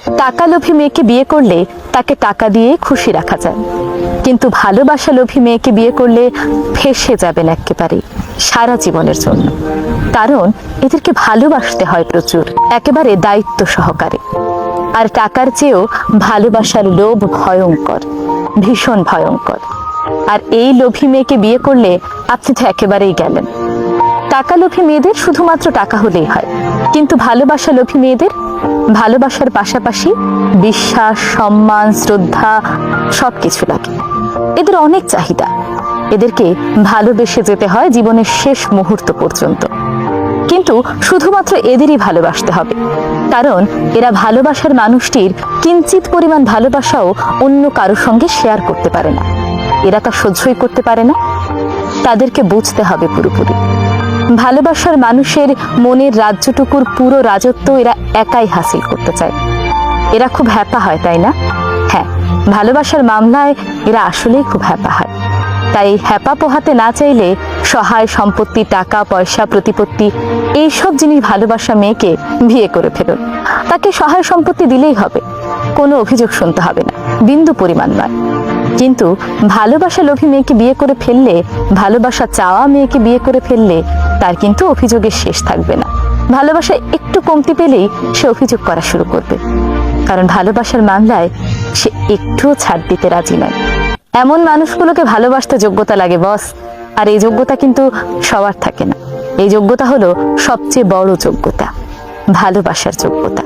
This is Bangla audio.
টাকা লোভী মেয়েকে বিয়ে করলে তাকে টাকা দিয়ে খুশি রাখা যায়, কিন্তু ভালোবাসা লোভী মেয়েকে বিয়ে করলে ফেঁসে যাবেন একেবারে সারা জীবনের জন্য। কারণ এদেরকে ভালোবাসতে হয় প্রচুর, একেবারে দায়িত্ব সহকারে। আর টাকার চেয়েও ভালোবাসার লোভ ভয়ঙ্কর, ভীষণ ভয়ঙ্কর। আর এই লোভী মেয়েকে বিয়ে করলে আপনি তো একেবারেই গেলেন। টাকা লোভী মেয়েদের শুধুমাত্র টাকা হলেই হয়, কিন্তু ভালোবাসা লোভী মেয়েদের ভালোবাসার পাশাপাশি বিশ্বাস, সম্মান, শ্রদ্ধা সবকিছু লাগে। এদের অনেক চাহিদা, এদেরকে ভালোবেসে যেতে হয় জীবনের শেষ মুহূর্ত পর্যন্ত। কিন্তু শুধুমাত্র এদেরই ভালোবাসতে হবে, কারণ এরা ভালোবাসার মানুষটির কিঞ্চিত পরিমাণ ভালোবাসাও অন্য কারোর সঙ্গে শেয়ার করতে পারে না। এরা তা সহ্যই করতে পারে না। তাদেরকে বুঝতে হবে পুরোপুরি, ভালোবাসার মানুষের মনের রাজ্যটুকুর পুরো রাজত্ব এরা একাই হাসিল করতে চায়। এরা খুব হ্যাপা হয়, তাই না? হ্যাঁ, ভালোবাসার মামলায় এরা আসলেই খুব হ্যাপা হয়। তাই হ্যাপা পোহাতে না চাইলে সহায় সম্পত্তি, টাকা পয়সা, প্রতিপত্তি এইসব জিনিস ভালোবাসা মেয়েকে বিয়ে করে ফেলুন। তাকে সহায় সম্পত্তি দিলেই হবে, কোনো অভিযোগ শুনতে হবে না, বিন্দু পরিমাণ নয়। কিন্তু ভালোবাসা লোভী মেয়েকে বিয়ে করে ফেললে, ভালোবাসা চাওয়া মেয়েকে বিয়ে করে ফেললে তার কিন্তু অভিযোগের শেষ থাকবে না। ভালোবাসা একটু কমতি পেলেই সে অভিযোগ করা শুরু করবে, কারণ ভালোবাসার মামলায় সে একটুও ছাড় দিতে রাজি নয়। এমন মানুষগুলোকে ভালোবাসতে যোগ্যতা লাগে বস, আর এই যোগ্যতা কিন্তু সবার থাকে না। এই যোগ্যতা হলো সবচেয়ে বড় যোগ্যতা, ভালোবাসার যোগ্যতা।